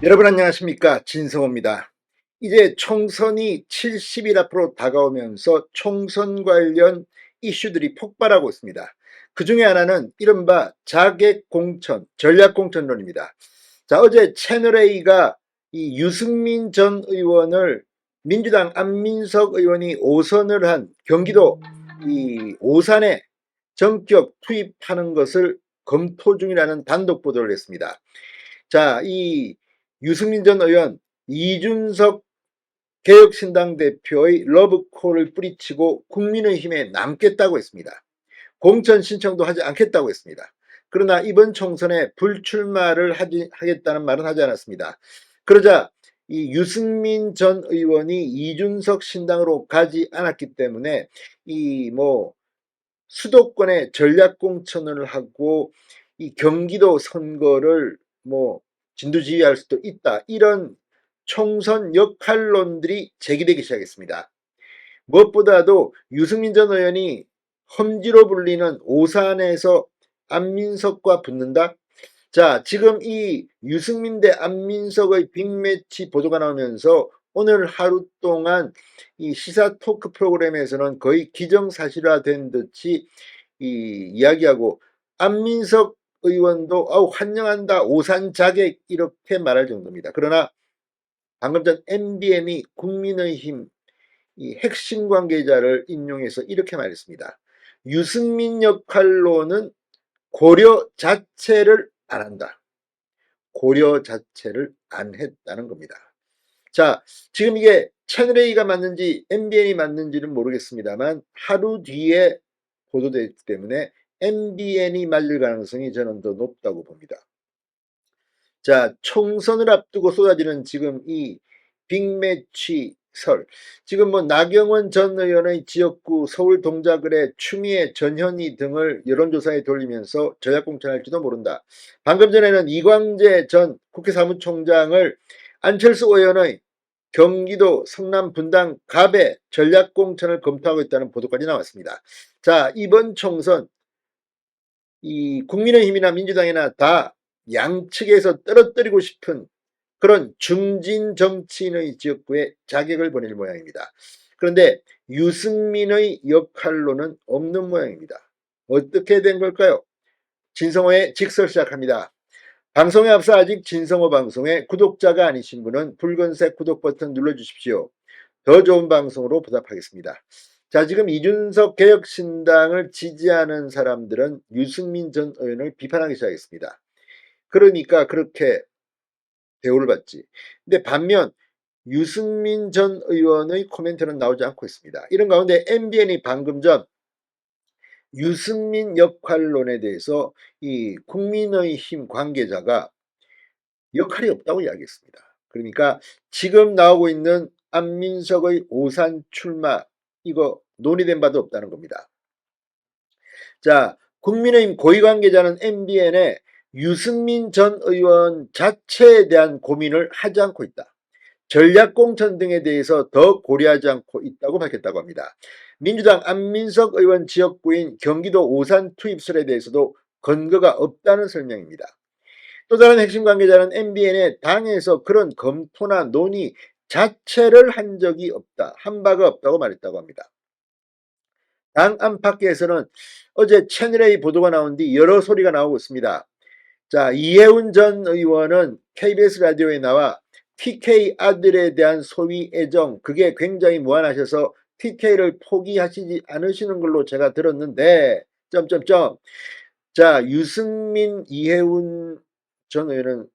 여러분 안녕하십니까, 진성호입니다. 이제 총선이 70일 앞으로 다가오면서 총선 관련 이슈들이 폭발하고 있습니다. 그 중에 하나는 이른바 자객공천, 전략공천론입니다. 자, 어제 채널A가 이 유승민 전 의원을 민주당 안민석 의원이 오선을 한 경기도 이 오산에 전격 투입하는 것을 검토 중이라는 단독 보도를 했습니다. 자, 이 유승민 전 의원, 이준석 개혁신당 대표의 러브콜을 뿌리치고 국민의힘에 남겠다고 했습니다. 공천 신청도 하지 않겠다고 했습니다. 그러나 이번 총선에 불출마를 하겠다는 말은 하지 않았습니다. 그러자 이 유승민 전 의원이 이준석 신당으로 가지 않았기 때문에 이 수도권에 전략 공천을 하고 이 경기도 선거를 진두지휘할 수도 있다. 이런 총선 역할론들이 제기되기 시작했습니다. 무엇보다도 유승민 전 의원이 험지로 불리는 오산에서 안민석과 붙는다. 자, 지금 이 유승민 대 안민석의 빅매치 보도가 나오면서 오늘 하루 동안 이 시사 토크 프로그램에서는 거의 기정사실화된 듯이 이야기하고, 안민석 의원도 환영한다, 오산 자객, 이렇게 말할 정도입니다. 그러나 방금 전 MBN이 국민의힘 이 핵심 관계자를 인용해서 이렇게 말했습니다. 유승민 역할로는 고려 자체를 안 한다. 고려 자체를 안 했다는 겁니다. 자, 지금 이게 채널A가 맞는지 MBN이 맞는지는 모르겠습니다만 하루 뒤에 보도됐기 때문에 MBN이 맞을 가능성이 저는 더 높다고 봅니다. 자, 총선을 앞두고 쏟아지는 지금 이 빅매치 설. 지금 나경원 전 의원의 지역구 서울 동작을에 추미애 전현희 등을 여론조사에 돌리면서 전략공천할지도 모른다. 방금 전에는 이광재 전 국회 사무총장을 안철수 의원의 경기도 성남 분당 갑에 전략공천을 검토하고 있다는 보도까지 나왔습니다. 자, 이번 총선 이 국민의힘이나 민주당이나 다 양측에서 떨어뜨리고 싶은 그런 중진 정치인의 지역구에 자객을 보낼 모양입니다. 그런데 유승민의 역할로는 없는 모양입니다. 어떻게 된 걸까요? 진성호의 직설 시작합니다. 방송에 앞서 아직 진성호 방송에 구독자가 아니신 분은 붉은색 구독 버튼 눌러주십시오. 더 좋은 방송으로 보답하겠습니다. 자, 지금 이준석 개혁신당을 지지하는 사람들은 유승민 전 의원을 비판하기 시작했습니다. 그러니까 그렇게 대우를 받지. 근데 반면 유승민 전 의원의 코멘트는 나오지 않고 있습니다. 이런 가운데 MBN이 방금 전 유승민 역할론에 대해서 이 국민의힘 관계자가 역할이 없다고 이야기했습니다. 그러니까 지금 나오고 있는 안민석의 오산 출마, 이거 논의된 바도 없다는 겁니다. 자, 국민의힘 고위관계자는 MBN에 유승민 전 의원 자체에 대한 고민을 하지 않고 있다. 전략공천 등에 대해서 더 고려하지 않고 있다고 밝혔다고 합니다. 민주당 안민석 의원 지역구인 경기도 오산 투입설에 대해서도 근거가 없다는 설명입니다. 또 다른 핵심 관계자는 MBN에 당에서 그런 검토나 논의 자체를 한 적이 없다, 한 바가 없다고 말했다고 합니다. 당 안팎에서는 어제 채널A 보도가 나온 뒤 여러 소리가 나오고 있습니다. 자, 이해운 전 의원은 KBS 라디오에 나와 TK 아들에 대한 소위 애정, 그게 굉장히 무한하셔서 TK를 포기하시지 않으시는 걸로 제가 들었는데 점점점. 자, 유승민, 이해운 전 의원은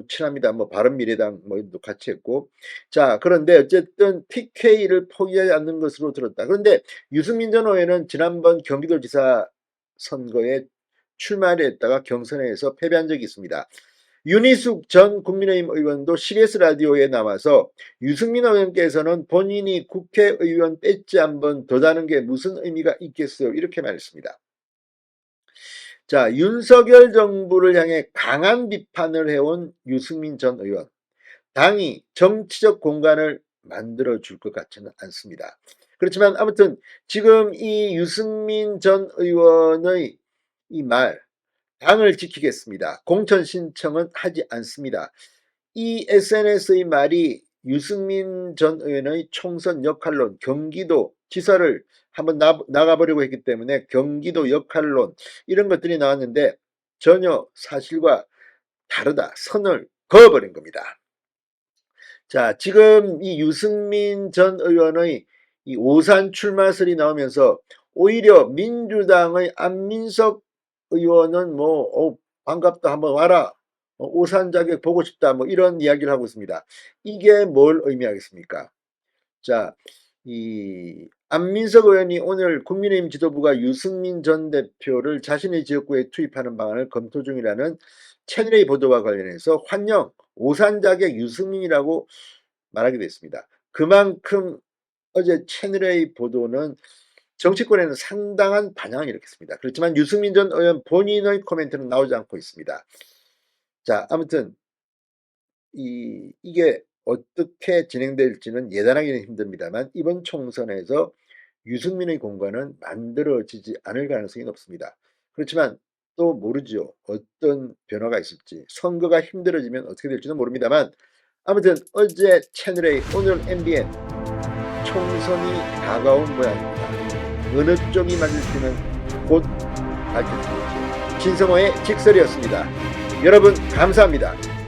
친합니다. 바른미래당 도 같이 했고. 자, 그런데 어쨌든 TK를 포기하지 않는 것으로 들었다. 그런데 유승민 전 의원은 지난번 경기도지사 선거에 출마를 했다가 경선에서 패배한 적이 있습니다. 윤희숙 전 국민의힘 의원도 CBS 라디오에 나와서 유승민 의원께서는 본인이 국회의원 배지 한번 더 다는 게 무슨 의미가 있겠어요, 이렇게 말했습니다. 자, 윤석열 정부를 향해 강한 비판을 해온 유승민 전 의원. 당이 정치적 공간을 만들어줄 것 같지는 않습니다. 그렇지만 아무튼 지금 이 유승민 전 의원의 이 말, 당을 지키겠습니다, 공천 신청은 하지 않습니다, 이 SNS의 말이 유승민 전 의원의 총선 역할론, 경기도 지사를 한번 나가보려고 했기 때문에 경기도 역할론 이런 것들이 나왔는데 전혀 사실과 다르다. 선을 그어버린 겁니다. 자, 지금 이 유승민 전 의원의 이 오산 출마설이 나오면서 오히려 민주당의 안민석 의원은 반갑다, 한번 와라, 오산 자격 보고 싶다, 이런 이야기를 하고 있습니다. 이게 뭘 의미하겠습니까? 자, 이 안민석 의원이 오늘 국민의힘 지도부가 유승민 전 대표를 자신의 지역구에 투입하는 방안을 검토 중이라는 채널A 보도와 관련해서 환영, 오산 자격 유승민이라고 말하기도 했습니다. 그만큼 어제 채널A 보도는 정치권에는 상당한 반향을 일으켰습니다. 그렇지만 유승민 전 의원 본인의 코멘트는 나오지 않고 있습니다. 자, 아무튼 이게 어떻게 진행될지는 예단하기는 힘듭니다만 이번 총선에서 유승민의 공간은 만들어지지 않을 가능성이 높습니다. 그렇지만 또 모르죠. 어떤 변화가 있을지. 선거가 힘들어지면 어떻게 될지는 모릅니다만 아무튼 어제 채널A, 오늘 MBN 총선이 다가온 모양입니다. 어느 쪽이 맞을지는 곧 밝혀지겠죠. 진성호의 직설이었습니다. 여러분 감사합니다.